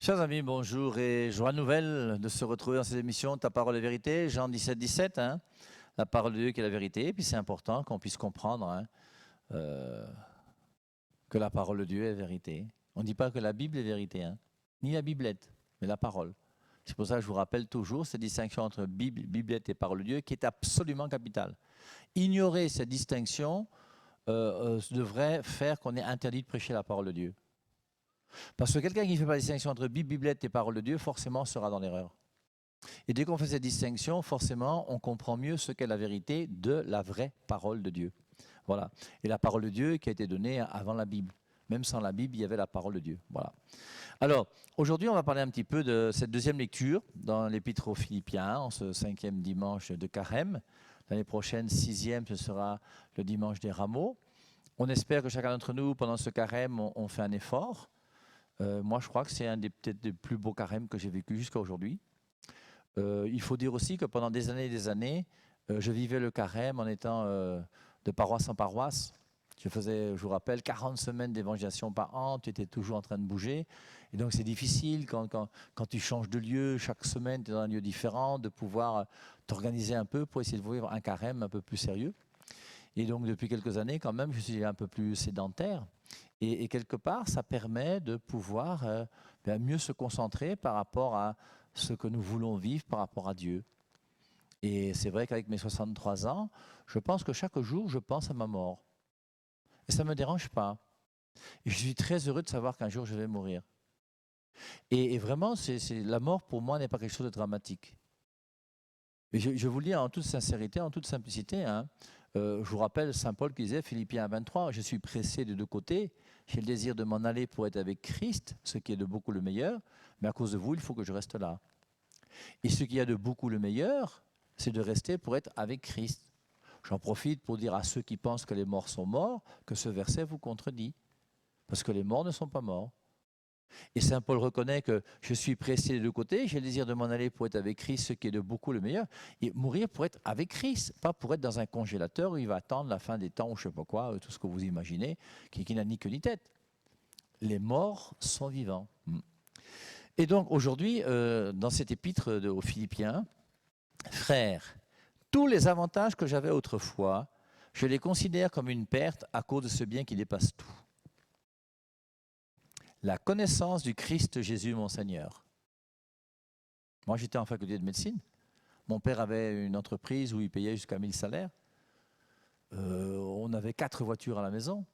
Chers amis, bonjour et joie nouvelle de se retrouver dans cette émission Ta parole est vérité, Jean 17, 17, la parole de Dieu qui est la vérité. Et puis c'est important qu'on puisse comprendre euh, que la parole de Dieu est vérité. On ne dit pas que la Bible est vérité, ni la Biblette, mais la parole. C'est pour ça que je vous rappelle toujours cette distinction entre Bible, Biblette et parole de Dieu qui est absolument capitale. Ignorer cette distinction devrait faire qu'on est interdit de prêcher la parole de Dieu. Parce que quelqu'un qui ne fait pas la distinction entre Bible, Biblette et parole de Dieu, forcément sera dans l'erreur. Et dès qu'on fait cette distinction, forcément, on comprend mieux ce qu'est la vérité de la vraie parole de Dieu. Voilà. Et la parole de Dieu qui a été donnée avant la Bible. Même sans la Bible, il y avait la parole de Dieu. Voilà. Alors, aujourd'hui, on va parler un petit peu de cette deuxième lecture dans l'Épître aux Philippiens, en ce 5e dimanche de Carême. L'année prochaine, 6e, ce sera le dimanche des Rameaux. On espère que chacun d'entre nous, pendant ce Carême, on fait un effort. Moi, je crois que c'est un des peut-être des plus beaux carèmes que j'ai vécu jusqu'à aujourd'hui. Il faut dire aussi que pendant des années et des années, je vivais le carême en étant de paroisse en paroisse. Je faisais, je vous rappelle, 40 semaines d'évangélisation par an, tu étais toujours en train de bouger. Et donc c'est difficile quand tu changes de lieu, chaque semaine tu es dans un lieu différent, de pouvoir t'organiser un peu pour essayer de vivre un carême un peu plus sérieux. Et donc depuis quelques années quand même, je suis un peu plus sédentaire. Et quelque part, ça permet de pouvoir mieux se concentrer par rapport à ce que nous voulons vivre par rapport à Dieu. Et c'est vrai qu'avec mes 63 ans, je pense que chaque jour, je pense à ma mort. Et ça ne me dérange pas. Et je suis très heureux de savoir qu'un jour, je vais mourir. Et vraiment, la mort, pour moi, n'est pas quelque chose de dramatique. Et je vous le dis en toute sincérité, en toute simplicité. Je vous rappelle Saint Paul qui disait, Philippiens 23, « Je suis pressé de deux côtés. J'ai le désir de m'en aller pour être avec Christ, ce qui est de beaucoup le meilleur. Mais à cause de vous, il faut que je reste là. Et ce qui est de beaucoup le meilleur, c'est de rester pour être avec Christ. » J'en profite pour dire à ceux qui pensent que les morts sont morts que ce verset vous contredit. Parce que les morts ne sont pas morts. Et Saint Paul reconnaît que je suis pressé des deux côtés, j'ai le désir de m'en aller pour être avec Christ, ce qui est de beaucoup le meilleur. Et mourir pour être avec Christ, pas pour être dans un congélateur où il va attendre la fin des temps ou je ne sais pas quoi, tout ce que vous imaginez, qui n'a ni queue ni tête. Les morts sont vivants. Et donc aujourd'hui, dans cet épître aux Philippiens, frères, tous les avantages que j'avais autrefois, je les considère comme une perte à cause de ce bien qui dépasse tout. La connaissance du Christ Jésus, mon Seigneur. Moi, j'étais en faculté de médecine. Mon père avait une entreprise où il payait jusqu'à 1000 salaires. On avait 4 voitures à la maison.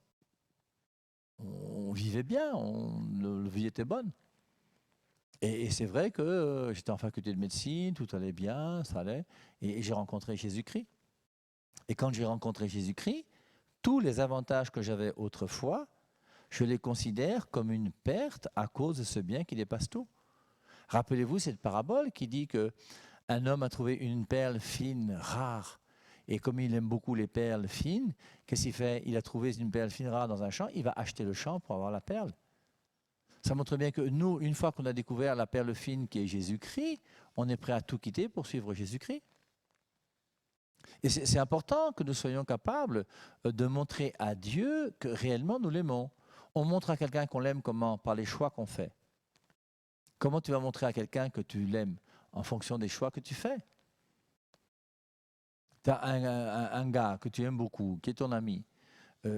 On vivait bien, la vie était bonne. Et c'est vrai que j'étais en faculté de médecine, tout allait bien, ça allait. Et j'ai rencontré Jésus-Christ. Et quand j'ai rencontré Jésus-Christ, tous les avantages que j'avais autrefois, je les considère comme une perte à cause de ce bien qui dépasse tout. Rappelez-vous cette parabole qui dit qu'un homme a trouvé une perle fine, rare, et comme il aime beaucoup les perles fines, qu'est-ce qu'il fait? Il a trouvé une perle fine, rare dans un champ, il va acheter le champ pour avoir la perle. Ça montre bien que nous, une fois qu'on a découvert la perle fine qui est Jésus-Christ, on est prêt à tout quitter pour suivre Jésus-Christ. Et c'est important que nous soyons capables de montrer à Dieu que réellement nous l'aimons. On montre à quelqu'un qu'on l'aime comment? Par les choix qu'on fait. Comment tu vas montrer à quelqu'un que tu l'aimes? En fonction des choix que tu fais. Tu as un gars que tu aimes beaucoup, qui est ton ami.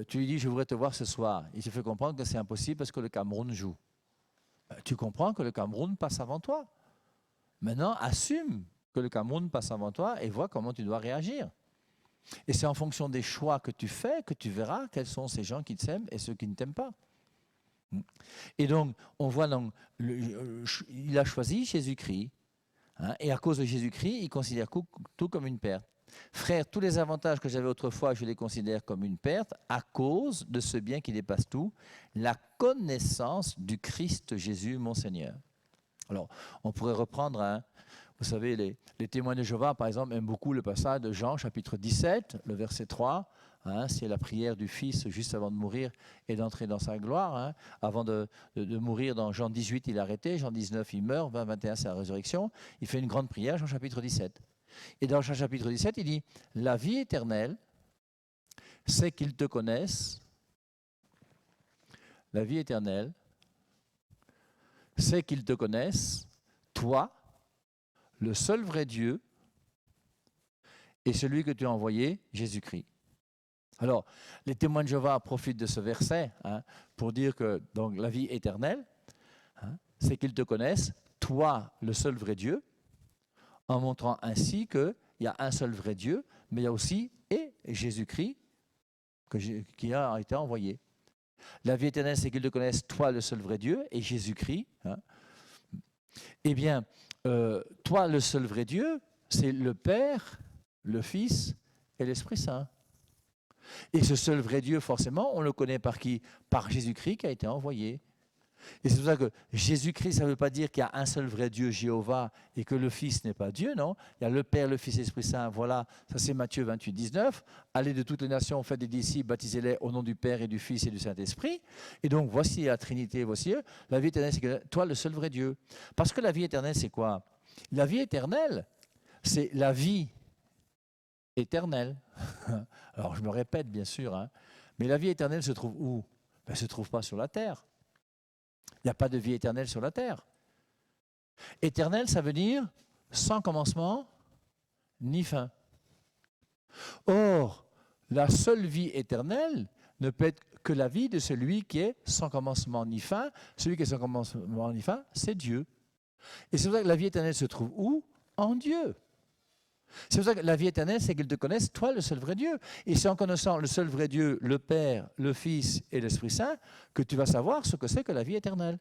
Tu lui dis, je voudrais te voir ce soir. Il te fait comprendre que c'est impossible parce que le Cameroun joue. Tu comprends que le Cameroun passe avant toi. Maintenant, assume que le Cameroun passe avant toi et vois comment tu dois réagir. Et c'est en fonction des choix que tu fais que tu verras quels sont ces gens qui t'aiment et ceux qui ne t'aiment pas. Et donc, on voit, donc, il a choisi Jésus-Christ. Et à cause de Jésus-Christ, il considère tout comme une perte. Frère, tous les avantages que j'avais autrefois, je les considère comme une perte à cause de ce bien qui dépasse tout, la connaissance du Christ Jésus, mon Seigneur. Alors, on pourrait reprendre, vous savez, les témoins de Jéhovah, par exemple, aiment beaucoup le passage de Jean, chapitre 17, le verset 3. C'est la prière du Fils juste avant de mourir et d'entrer dans sa gloire. Avant de mourir, dans Jean 18, il est arrêté. Jean 19, il meurt. 20, 21, c'est la résurrection. Il fait une grande prière, Jean chapitre 17. Et dans Jean chapitre 17, il dit « La vie éternelle, c'est qu'ils te connaissent. La vie éternelle, c'est qu'ils te connaissent, toi, le seul vrai Dieu, et celui que tu as envoyé, Jésus-Christ. Alors, les témoins de Jéhovah profitent de ce verset pour dire que donc, la vie éternelle, c'est qu'ils te connaissent, toi, le seul vrai Dieu, en montrant ainsi qu'il y a un seul vrai Dieu, mais il y a aussi et Jésus-Christ qui a été envoyé. La vie éternelle, c'est qu'ils te connaissent, toi, le seul vrai Dieu, et Jésus-Christ. Eh bien, toi, le seul vrai Dieu, c'est le Père, le Fils et l'Esprit Saint. Et ce seul vrai Dieu, forcément, on le connaît par qui? Par Jésus-Christ qui a été envoyé. Et c'est pour ça que Jésus-Christ, ça ne veut pas dire qu'il y a un seul vrai Dieu, Jéhovah, et que le Fils n'est pas Dieu, non. Il y a le Père, le Fils et l'Esprit Saint. Voilà, ça c'est Matthieu 28, 19. Allez de toutes les nations, faites des disciples, baptisez-les au nom du Père et du Fils et du Saint-Esprit. Et donc voici la Trinité, voici la vie éternelle, c'est que toi, le seul vrai Dieu. Parce que la vie éternelle, c'est quoi? La vie éternelle, c'est la vie éternelle. Alors je me répète bien sûr, mais la vie éternelle se trouve où? Elle ne se trouve pas sur la terre. Il n'y a pas de vie éternelle sur la terre. Éternel, ça veut dire sans commencement ni fin. Or, la seule vie éternelle ne peut être que la vie de celui qui est sans commencement ni fin. Celui qui est sans commencement ni fin, c'est Dieu. Et c'est pour ça que la vie éternelle se trouve où? En Dieu. C'est pour ça que la vie éternelle, c'est qu'ils te connaissent, toi, le seul vrai Dieu. Et c'est en connaissant le seul vrai Dieu, le Père, le Fils et l'Esprit Saint, que tu vas savoir ce que c'est que la vie éternelle.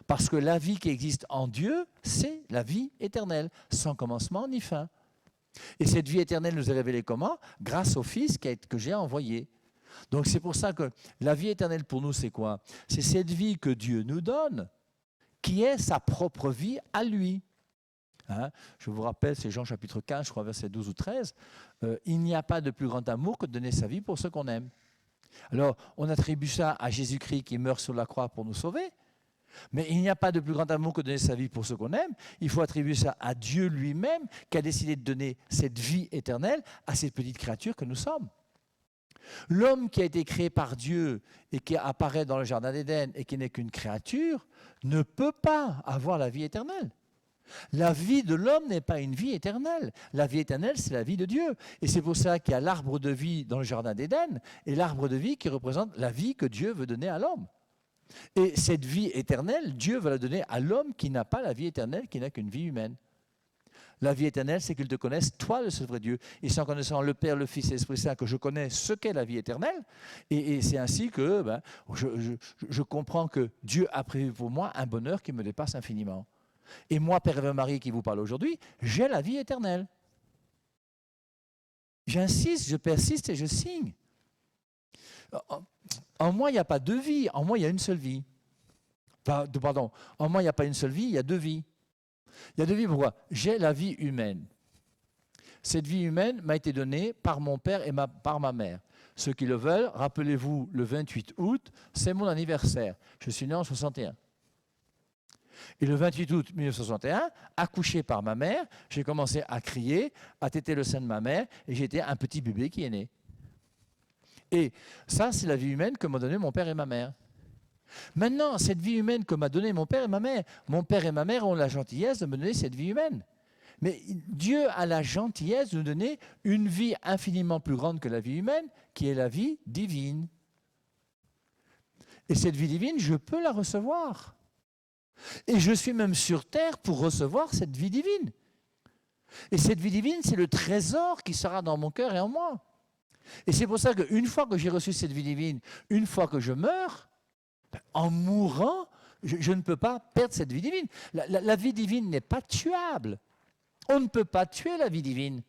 Parce que la vie qui existe en Dieu, c'est la vie éternelle, sans commencement ni fin. Et cette vie éternelle nous est révélée comment? Grâce au Fils que j'ai envoyé. Donc c'est pour ça que la vie éternelle pour nous, c'est quoi? C'est cette vie que Dieu nous donne, qui est sa propre vie à lui. Je vous rappelle, c'est Jean chapitre 15, je crois verset 12 ou 13. Il n'y a pas de plus grand amour que de donner sa vie pour ceux qu'on aime. Alors, on attribue ça à Jésus-Christ qui meurt sur la croix pour nous sauver. Mais il n'y a pas de plus grand amour que de donner sa vie pour ceux qu'on aime. Il faut attribuer ça à Dieu lui-même qui a décidé de donner cette vie éternelle à cette petite créature que nous sommes. L'homme qui a été créé par Dieu et qui apparaît dans le jardin d'Éden et qui n'est qu'une créature ne peut pas avoir la vie éternelle. La vie de l'homme n'est pas une vie éternelle. La vie éternelle, c'est la vie de Dieu. Et c'est pour ça qu'il y a l'arbre de vie dans le jardin d'Éden et l'arbre de vie qui représente la vie que Dieu veut donner à l'homme. Et cette vie éternelle, Dieu veut la donner à l'homme qui n'a pas la vie éternelle, qui n'a qu'une vie humaine. La vie éternelle, c'est qu'ils te connaissent, toi, le seul vrai Dieu. Et c'est en connaissant le Père, le Fils et l'Esprit Saint que je connais ce qu'est la vie éternelle. Et c'est ainsi que je comprends que Dieu a prévu pour moi un bonheur qui me dépasse infiniment. Et moi, Père et Marie qui vous parle aujourd'hui, j'ai la vie éternelle. J'insiste, je persiste et je signe. En moi, il n'y a pas deux vies, en moi, il y a une seule vie. Pardon, en moi, il n'y a pas une seule vie, il y a deux vies. Il y a deux vies, pourquoi? J'ai la vie humaine. Cette vie humaine m'a été donnée par mon père et par ma mère. Ceux qui le veulent, rappelez-vous, le 28 août, c'est mon anniversaire. Je suis né en 61. Et le 28 août 1961, accouché par ma mère, j'ai commencé à crier, à téter le sein de ma mère, et j'étais un petit bébé qui est né. Et ça, c'est la vie humaine que m'ont donné mon père et ma mère. Maintenant, cette vie humaine que m'a donnée mon père et ma mère ont la gentillesse de me donner cette vie humaine. Mais Dieu a la gentillesse de nous donner une vie infiniment plus grande que la vie humaine, qui est la vie divine. Et cette vie divine, je peux la recevoir. Et je suis même sur terre pour recevoir cette vie divine. Et cette vie divine, c'est le trésor qui sera dans mon cœur et en moi. Et c'est pour ça qu'une fois que j'ai reçu cette vie divine, une fois que je meurs, en mourant, je ne peux pas perdre cette vie divine. La vie divine n'est pas tuable. On ne peut pas tuer la vie divine.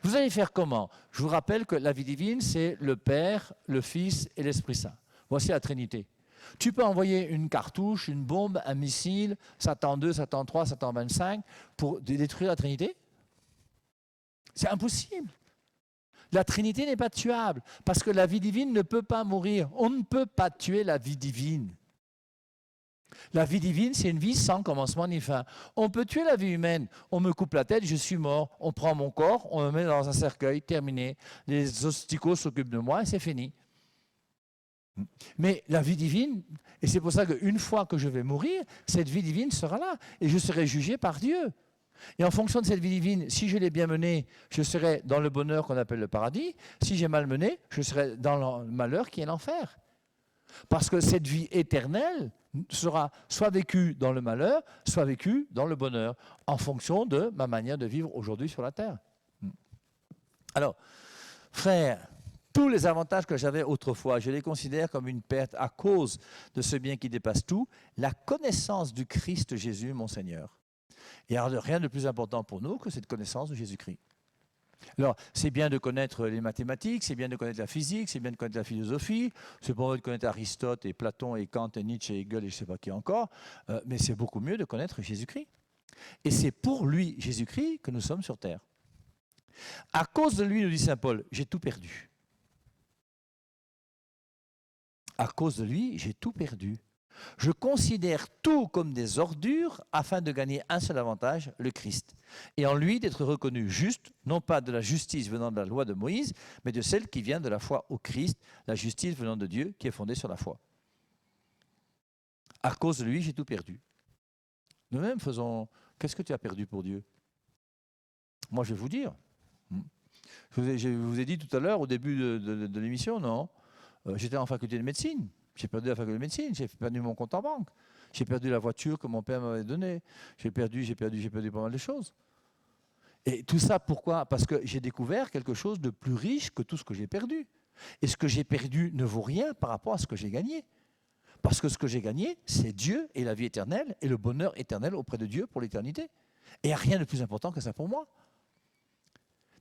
Vous allez faire comment? Je vous rappelle que la vie divine, c'est le Père, le Fils et l'Esprit Saint. Voici la Trinité. Tu peux envoyer une cartouche, une bombe, un missile, Satan 2, Satan 3, Satan 25, pour détruire la Trinité? C'est impossible. La Trinité n'est pas tuable, parce que la vie divine ne peut pas mourir. On ne peut pas tuer la vie divine. La vie divine, c'est une vie sans commencement ni fin. On peut tuer la vie humaine. On me coupe la tête, je suis mort. On prend mon corps, on me met dans un cercueil, terminé. Les hosticots s'occupent de moi et c'est fini. Mais la vie divine, et c'est pour ça qu'une fois que je vais mourir, cette vie divine sera là, et je serai jugé par Dieu. Et en fonction de cette vie divine, si je l'ai bien menée, je serai dans le bonheur qu'on appelle le paradis. Si j'ai mal mené, je serai dans le malheur qui est l'enfer. Parce que cette vie éternelle sera soit vécue dans le malheur, soit vécue dans le bonheur, en fonction de ma manière de vivre aujourd'hui sur la terre. Alors, frère, tous les avantages que j'avais autrefois, je les considère comme une perte à cause de ce bien qui dépasse tout, la connaissance du Christ Jésus, mon Seigneur. Il n'y a rien de plus important pour nous que cette connaissance de Jésus-Christ. Alors, c'est bien de connaître les mathématiques, c'est bien de connaître la physique, c'est bien de connaître la philosophie, c'est pour de connaître Aristote et Platon et Kant et Nietzsche et Hegel et je ne sais pas qui encore, mais c'est beaucoup mieux de connaître Jésus-Christ. Et c'est pour lui, Jésus-Christ, que nous sommes sur terre. À cause de lui, nous dit saint Paul, j'ai tout perdu. À cause de lui, j'ai tout perdu. Je considère tout comme des ordures afin de gagner un seul avantage, le Christ. Et en lui d'être reconnu juste, non pas de la justice venant de la loi de Moïse, mais de celle qui vient de la foi au Christ, la justice venant de Dieu qui est fondée sur la foi. À cause de lui, j'ai tout perdu. Nous-mêmes faisons... Qu'est-ce que tu as perdu pour Dieu? Moi, je vais vous dire. Je vous ai dit tout à l'heure, au début de l'émission, non? J'étais en faculté de médecine. J'ai perdu la faculté de médecine, j'ai perdu mon compte en banque, j'ai perdu la voiture que mon père m'avait donnée, j'ai perdu pas mal de choses. Et tout ça, pourquoi? Parce que j'ai découvert quelque chose de plus riche que tout ce que j'ai perdu. Et ce que j'ai perdu ne vaut rien par rapport à ce que j'ai gagné. Parce que ce que j'ai gagné, c'est Dieu et la vie éternelle et le bonheur éternel auprès de Dieu pour l'éternité. Et il n'y a rien de plus important que ça pour moi.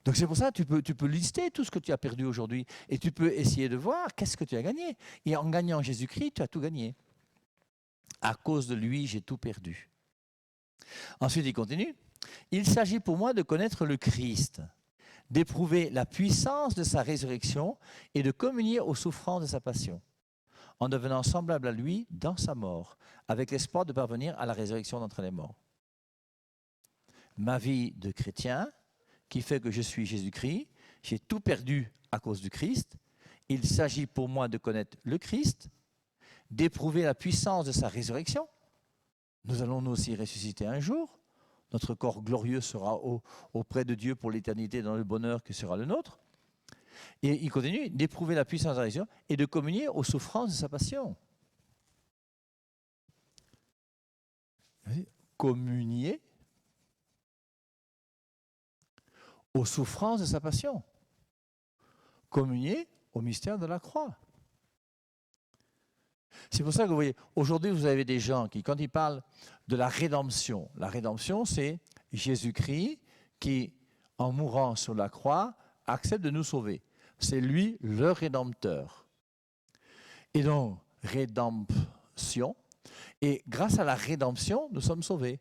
Donc c'est pour ça que tu peux lister tout ce que tu as perdu aujourd'hui et tu peux essayer de voir qu'est-ce que tu as gagné. Et en gagnant Jésus-Christ, tu as tout gagné. À cause de lui, j'ai tout perdu. Ensuite, il continue. Il s'agit pour moi de connaître le Christ, d'éprouver la puissance de sa résurrection et de communier aux souffrances de sa passion, en devenant semblable à lui dans sa mort, avec l'espoir de parvenir à la résurrection d'entre les morts. Ma vie de chrétien, qui fait que je suis Jésus-Christ, j'ai tout perdu à cause du Christ. Il s'agit pour moi de connaître le Christ, d'éprouver la puissance de sa résurrection. Nous allons nous aussi ressusciter un jour. Notre corps glorieux sera auprès de Dieu pour l'éternité dans le bonheur qui sera le nôtre. Et il continue d'éprouver la puissance de la résurrection et de communier aux souffrances de sa passion. Communier aux souffrances de sa passion. Communier au mystère de la croix. C'est pour ça que vous voyez, aujourd'hui vous avez des gens qui, quand ils parlent de la rédemption c'est Jésus-Christ qui, en mourant sur la croix, accepte de nous sauver. C'est lui le Rédempteur. Et donc, rédemption. Et grâce à la rédemption, nous sommes sauvés.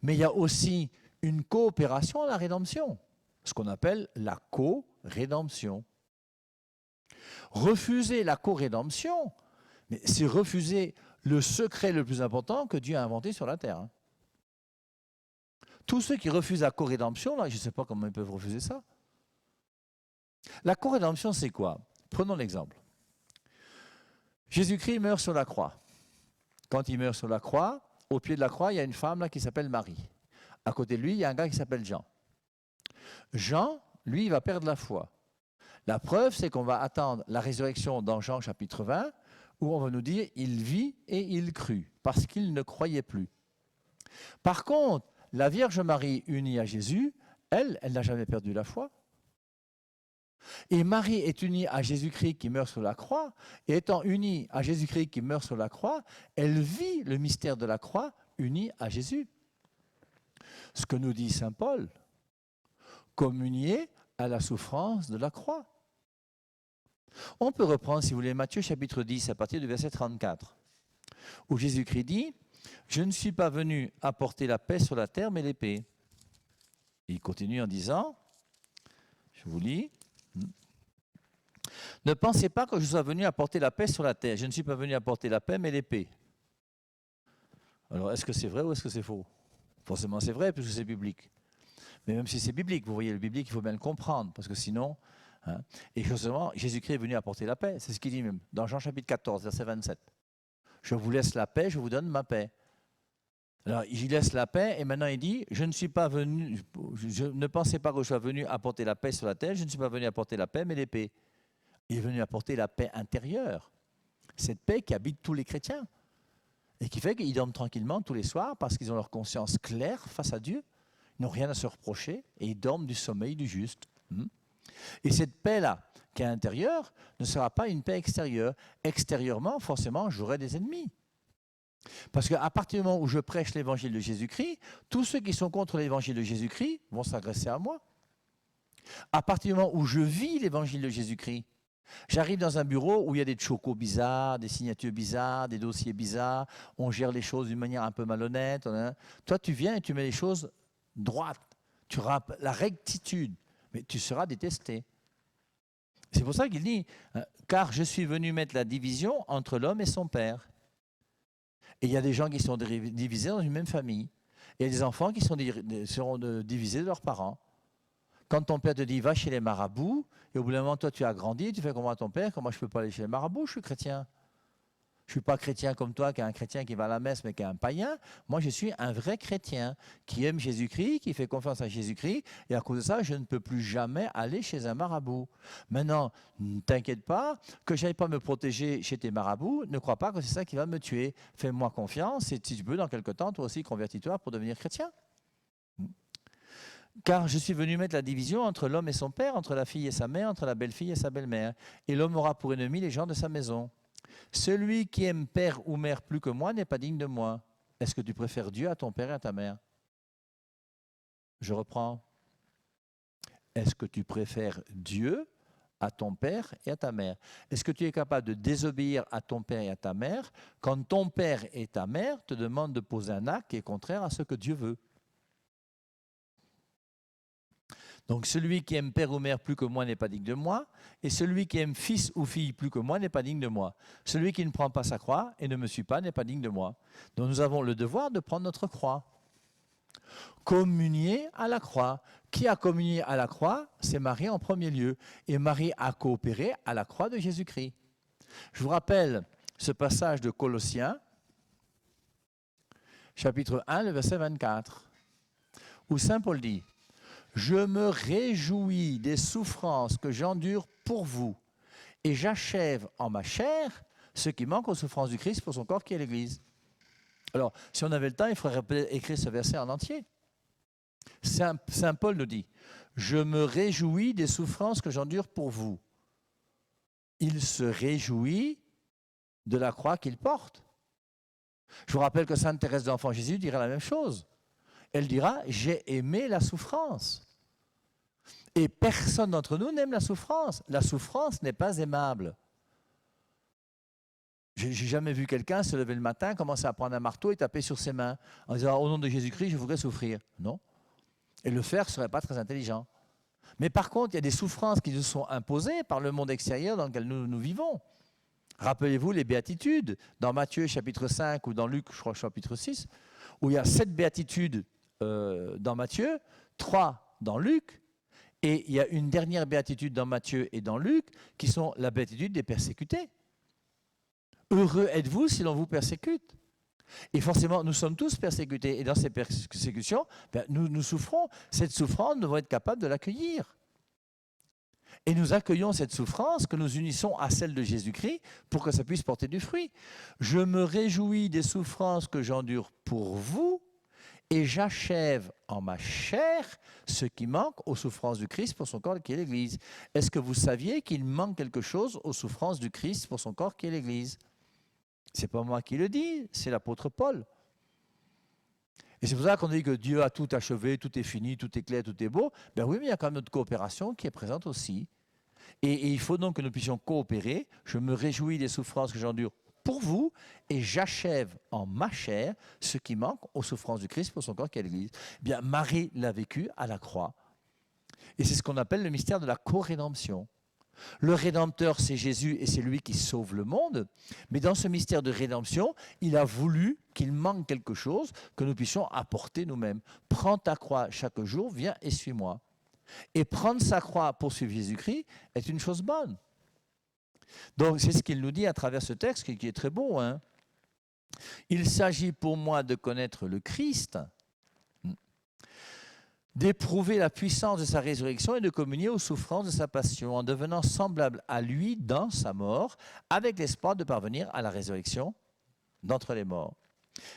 Mais il y a aussi une coopération à la rédemption, ce qu'on appelle la co-rédemption. Refuser la co-rédemption, mais c'est refuser le secret le plus important que Dieu a inventé sur la terre. Tous ceux qui refusent la co-rédemption, là, je ne sais pas comment ils peuvent refuser ça. La co-rédemption, c'est quoi? Prenons l'exemple. Jésus-Christ meurt sur la croix. Quand il meurt sur la croix, au pied de la croix, il y a une femme là, qui s'appelle Marie. À côté de lui, il y a un gars qui s'appelle Jean. Jean, lui, il va perdre la foi. La preuve, c'est qu'on va attendre la résurrection dans Jean chapitre 20, où on va nous dire « il vit et il crut », parce qu'il ne croyait plus. Par contre, la Vierge Marie unie à Jésus, elle n'a jamais perdu la foi. Et Marie est unie à Jésus-Christ qui meurt sur la croix, et étant unie à Jésus-Christ qui meurt sur la croix, elle vit le mystère de la croix unie à Jésus. Ce que nous dit saint Paul, communier à la souffrance de la croix. On peut reprendre, si vous voulez, Matthieu chapitre 10, à partir du verset 34, où Jésus-Christ dit « Je ne suis pas venu apporter la paix sur la terre, mais l'épée. » Il continue en disant, je vous lis, « Ne pensez pas que je sois venu apporter la paix sur la terre. Je ne suis pas venu apporter la paix, mais l'épée. » Alors, est-ce que c'est vrai ou est-ce que c'est faux? Forcément, c'est vrai, puisque c'est biblique. Mais même si c'est biblique, vous voyez, le biblique, il faut bien le comprendre, parce que sinon, hein. Et justement, Jésus-Christ est venu apporter la paix. C'est ce qu'il dit même dans Jean chapitre 14, verset 27. Je vous laisse la paix, je vous donne ma paix. Alors, il laisse la paix et maintenant il dit, je ne suis pas venu, je ne pensais pas que je sois venu apporter la paix sur la terre, je ne suis pas venu apporter la paix, mais l'épée. Il est venu apporter la paix intérieure. Cette paix qui habite tous les chrétiens et qui fait qu'ils dorment tranquillement tous les soirs parce qu'ils ont leur conscience claire face à Dieu. Ils n'ont rien à se reprocher et ils dorment du sommeil du juste. Et cette paix-là, qui est intérieure, ne sera pas une paix extérieure. Extérieurement, forcément, j'aurai des ennemis. Parce qu'à partir du moment où je prêche l'évangile de Jésus-Christ, tous ceux qui sont contre l'évangile de Jésus-Christ vont s'agresser à moi. À partir du moment où je vis l'évangile de Jésus-Christ, j'arrive dans un bureau où il y a des chocos bizarres, des signatures bizarres, des dossiers bizarres, on gère les choses d'une manière un peu malhonnête. Toi, tu viens et tu mets les choses droites, tu auras la rectitude, mais tu seras détesté. C'est pour ça qu'il dit, car je suis venu mettre la division entre l'homme et son père. Et il y a des gens qui sont divisés dans une même famille. Et il y a des enfants qui seront divisés de leurs parents. Quand ton père te dit, va chez les marabouts, et au bout d'un moment, toi, tu as grandi, tu fais comme moi ton père, comment je ne peux pas aller chez les marabouts, je suis chrétien. Je ne suis pas chrétien comme toi, qui est un chrétien qui va à la messe, mais qui est un païen. Moi, je suis un vrai chrétien qui aime Jésus-Christ, qui fait confiance à Jésus-Christ. Et à cause de ça, je ne peux plus jamais aller chez un marabout. Maintenant, ne t'inquiète pas, que je n'aille pas me protéger chez tes marabouts. Ne crois pas que c'est ça qui va me tuer. Fais-moi confiance et si tu peux, dans quelque temps, toi aussi, convertis-toi pour devenir chrétien. Car je suis venu mettre la division entre l'homme et son père, entre la fille et sa mère, entre la belle-fille et sa belle-mère. Et l'homme aura pour ennemi les gens de sa maison. Celui qui aime père ou mère plus que moi n'est pas digne de moi. Est-ce que tu préfères Dieu à ton père et à ta mère? Je reprends. Est-ce que tu préfères Dieu à ton père et à ta mère? Est-ce que tu es capable de désobéir à ton père et à ta mère quand ton père et ta mère te demandent de poser un acte qui est contraire à ce que Dieu veut? Donc celui qui aime père ou mère plus que moi n'est pas digne de moi, et celui qui aime fils ou fille plus que moi n'est pas digne de moi. Celui qui ne prend pas sa croix et ne me suit pas n'est pas digne de moi. Donc nous avons le devoir de prendre notre croix. Communier à la croix. Qui a communié à la croix? C'est Marie en premier lieu. Et Marie a coopéré à la croix de Jésus-Christ. Je vous rappelle ce passage de Colossiens, chapitre 1, le verset 24, où Saint Paul dit: je me réjouis des souffrances que j'endure pour vous, et j'achève en ma chair ce qui manque aux souffrances du Christ pour son corps qui est l'Église. Alors, si on avait le temps, il faudrait écrire ce verset en entier. Saint Paul nous dit, je me réjouis des souffrances que j'endure pour vous. Il se réjouit de la croix qu'il porte. Je vous rappelle que Sainte Thérèse d'Enfant Jésus dira la même chose. Elle dira, j'ai aimé la souffrance. Et personne d'entre nous n'aime la souffrance. La souffrance n'est pas aimable. Je n'ai jamais vu quelqu'un se lever le matin, commencer à prendre un marteau et taper sur ses mains en disant, au nom de Jésus-Christ, je voudrais souffrir. Non. Et le faire ne serait pas très intelligent. Mais par contre, il y a des souffrances qui nous sont imposées par le monde extérieur dans lequel nous vivons. Rappelez-vous les béatitudes dans Matthieu chapitre 5 ou dans Luc, je crois, chapitre 6, où il y a 7 béatitudes dans Matthieu, 3 dans Luc, et il y a une dernière béatitude dans Matthieu et dans Luc qui sont la béatitude des persécutés. Heureux êtes-vous si l'on vous persécute. Et forcément, nous sommes tous persécutés. Et dans ces persécutions, nous souffrons. Cette souffrance, nous devons être capables de l'accueillir. Et nous accueillons cette souffrance que nous unissons à celle de Jésus-Christ pour que ça puisse porter du fruit. Je me réjouis des souffrances que j'endure pour vous, et j'achève en ma chair ce qui manque aux souffrances du Christ pour son corps qui est l'Église. Est-ce que vous saviez qu'il manque quelque chose aux souffrances du Christ pour son corps qui est l'Église? Ce n'est pas moi qui le dis, c'est l'apôtre Paul. Et c'est pour ça qu'on dit que Dieu a tout achevé, tout est fini, tout est clair, tout est beau. Ben oui, mais il y a quand même notre coopération qui est présente aussi. Et il faut donc que nous puissions coopérer. Je me réjouis des souffrances que j'endure pour vous, et j'achève en ma chair ce qui manque aux souffrances du Christ pour son corps qui est l'Église. Eh bien, Marie l'a vécu à la croix. Et c'est ce qu'on appelle le mystère de la co-rédemption. Le Rédempteur, c'est Jésus et c'est lui qui sauve le monde. Mais dans ce mystère de rédemption, il a voulu qu'il manque quelque chose que nous puissions apporter nous-mêmes. Prends ta croix chaque jour, viens et suis-moi. Et prendre sa croix pour suivre Jésus-Christ est une chose bonne. Donc c'est ce qu'il nous dit à travers ce texte qui est très beau. Hein. Il s'agit pour moi de connaître le Christ, d'éprouver la puissance de sa résurrection et de communier aux souffrances de sa passion en devenant semblable à lui dans sa mort, avec l'espoir de parvenir à la résurrection d'entre les morts.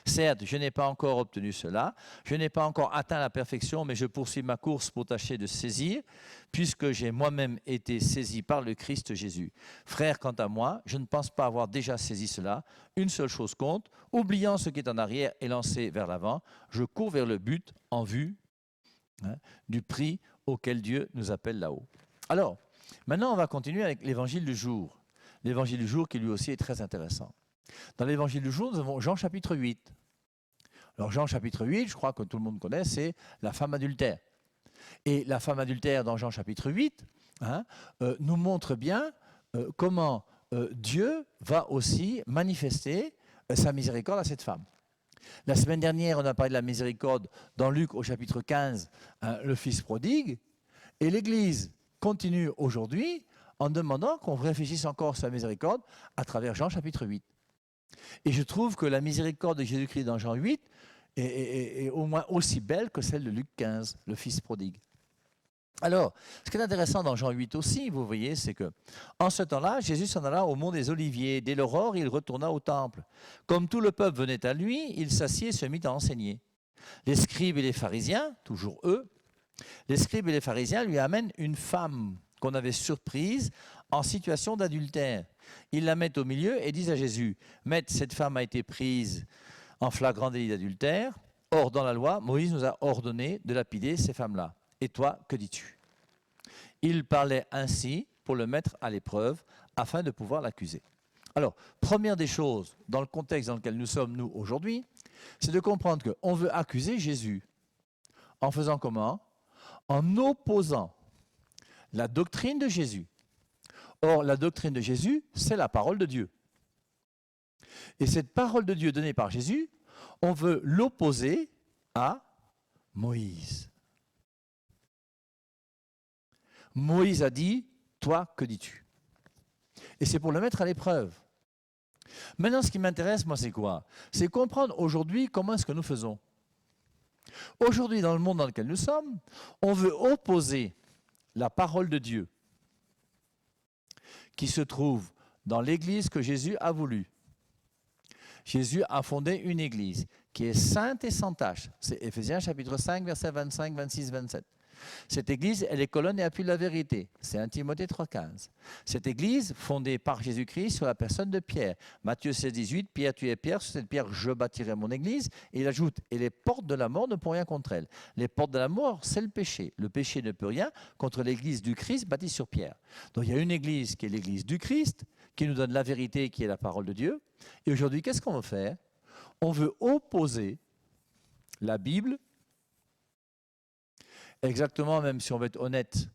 Certes, je n'ai pas encore obtenu cela, je n'ai pas encore atteint la perfection, mais je poursuis ma course pour tâcher de saisir, puisque j'ai moi-même été saisi par le Christ Jésus. Frère, quant à moi, je ne pense pas avoir déjà saisi cela. Une seule chose compte, oubliant ce qui est en arrière et lancé vers l'avant, je cours vers le but en vue du prix auquel Dieu nous appelle là-haut. Alors, maintenant on va continuer avec l'évangile du jour. L'évangile du jour qui lui aussi est très intéressant. Dans l'évangile du jour, nous avons Jean chapitre 8. Alors Jean chapitre 8, je crois que tout le monde connaît, c'est la femme adultère. Et la femme adultère dans Jean chapitre 8 nous montre bien comment Dieu va aussi manifester sa miséricorde à cette femme. La semaine dernière, on a parlé de la miséricorde dans Luc au chapitre 15, le fils prodigue. Et l'Église continue aujourd'hui en demandant qu'on réfléchisse encore sur la miséricorde à travers Jean chapitre 8. Et je trouve que la miséricorde de Jésus-Christ dans Jean 8 est au moins aussi belle que celle de Luc 15, le fils prodigue. Alors, ce qui est intéressant dans Jean 8 aussi, vous voyez, c'est que en ce temps-là, Jésus s'en alla au mont des Oliviers. Dès l'aurore, il retourna au temple. Comme tout le peuple venait à lui, il s'assied et se mit à enseigner. Les scribes et les pharisiens, toujours eux, les scribes et les pharisiens lui amènent une femme qu'on avait surprise en situation d'adultère. Ils la mettent au milieu et disent à Jésus, « Maître, cette femme a été prise en flagrant délit d'adultère. Or, dans la loi, Moïse nous a ordonné de lapider ces femmes-là. Et toi, que dis-tu » Il parlait ainsi pour le mettre à l'épreuve afin de pouvoir l'accuser. Alors, première des choses, dans le contexte dans lequel nous sommes, nous, aujourd'hui, c'est de comprendre qu'on veut accuser Jésus en faisant comment ? En opposant la doctrine de Jésus. Or, la doctrine de Jésus, c'est la parole de Dieu. Et cette parole de Dieu donnée par Jésus, on veut l'opposer à Moïse. Moïse a dit, toi, que dis-tu ? Et c'est pour le mettre à l'épreuve. Maintenant, ce qui m'intéresse, moi, c'est quoi ? C'est comprendre aujourd'hui comment est-ce que nous faisons. Aujourd'hui, dans le monde dans lequel nous sommes, on veut opposer la parole de Dieu qui se trouve dans l'église que Jésus a voulu. Jésus a fondé une église qui est sainte et sans tache. C'est Éphésiens chapitre 5, versets 25, 26, 27. Cette église, elle est colonne et appui de la vérité. C'est 1 Timothée 3,15. Cette église, fondée par Jésus-Christ sur la personne de Pierre. Matthieu 16, 18, Pierre, tu es Pierre, sur cette pierre, je bâtirai mon église. Et il ajoute, et les portes de la mort ne pourront rien contre elle. Les portes de la mort, c'est le péché. Le péché ne peut rien contre l'église du Christ bâtie sur Pierre. Donc il y a une église qui est l'église du Christ, qui nous donne la vérité, qui est la parole de Dieu. Et aujourd'hui, qu'est-ce qu'on veut faire ? On veut opposer la Bible, exactement, même si on veut être honnête,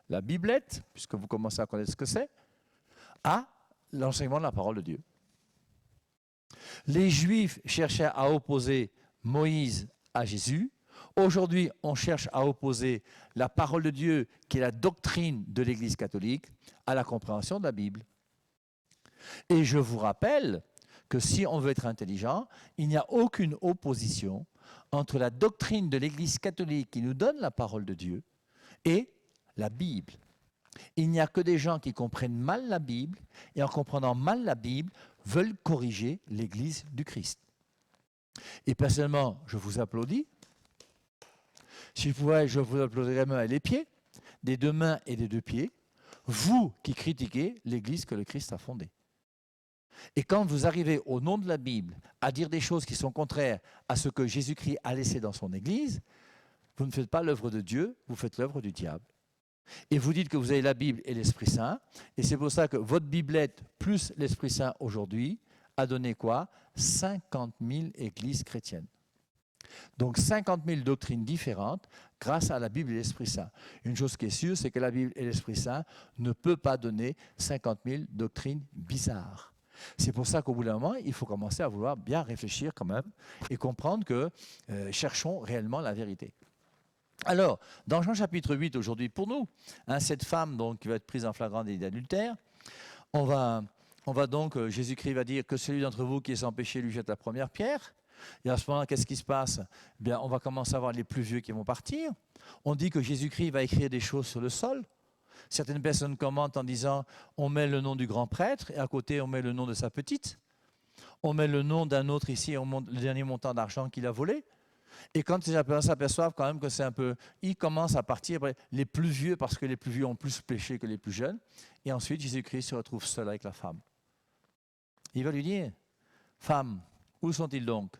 la Biblette, puisque vous commencez à connaître ce que c'est, à l'enseignement de la parole de Dieu. Les Juifs cherchaient à opposer Moïse à Jésus. Aujourd'hui, on cherche à opposer la parole de Dieu, qui est la doctrine de l'Église catholique, à la compréhension de la Bible. Et je vous rappelle que si on veut être intelligent, il n'y a aucune opposition entre la doctrine de l'Église catholique qui nous donne la parole de Dieu et la Bible. Il n'y a que des gens qui comprennent mal la Bible et en comprenant mal la Bible veulent corriger l'Église du Christ. Et personnellement, je vous applaudis. Si je pouvais, je vous applaudirais même à les pieds, des deux mains et des deux pieds, vous qui critiquez l'Église que le Christ a fondée. Et quand vous arrivez au nom de la Bible à dire des choses qui sont contraires à ce que Jésus-Christ a laissé dans son Église, vous ne faites pas l'œuvre de Dieu, vous faites l'œuvre du diable. Et vous dites que vous avez la Bible et l'Esprit Saint, et c'est pour ça que votre Biblette plus l'Esprit Saint aujourd'hui a donné quoi ? 50 000 églises chrétiennes. Donc 50 000 doctrines différentes grâce à la Bible et l'Esprit Saint. Une chose qui est sûre, c'est que la Bible et l'Esprit Saint ne peuvent pas donner 50 000 doctrines bizarres. C'est pour ça qu'au bout d'un moment, il faut commencer à vouloir bien réfléchir quand même et comprendre que cherchons réellement la vérité. Alors, dans Jean chapitre 8, aujourd'hui pour nous, cette femme donc, qui va être prise en flagrant délit d'adultère, on va donc, Jésus-Christ va dire que celui d'entre vous qui est sans péché lui jette la première pierre. Et à ce moment-là, qu'est-ce qui se passe? Bien, on va commencer à voir les plus vieux qui vont partir. On dit que Jésus-Christ va écrire des choses sur le sol. Certaines personnes commentent en disant on met le nom du grand prêtre et à côté on met le nom de sa petite. On met le nom d'un autre ici, on monte le dernier montant d'argent qu'il a volé. Et quand les gens s'aperçoivent quand même que c'est un peu... Ils commencent à partir les plus vieux parce que les plus vieux ont plus péché que les plus jeunes. Et ensuite, Jésus-Christ se retrouve seul avec la femme. Il va lui dire, femme, où sont-ils donc?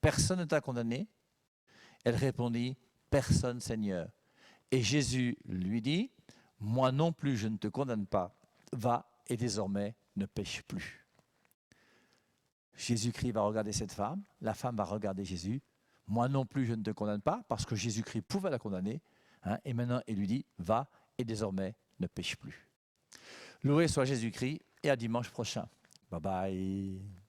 Personne ne t'a condamné? Elle répondit, personne, Seigneur. Et Jésus lui dit, moi non plus, je ne te condamne pas. Va et désormais ne pêche plus. Jésus-Christ va regarder cette femme, la femme va regarder Jésus. Moi non plus, je ne te condamne pas, parce que Jésus-Christ pouvait la condamner. Et maintenant, il lui dit, va et désormais ne pêche plus. Loué soit Jésus-Christ et à dimanche prochain. Bye bye.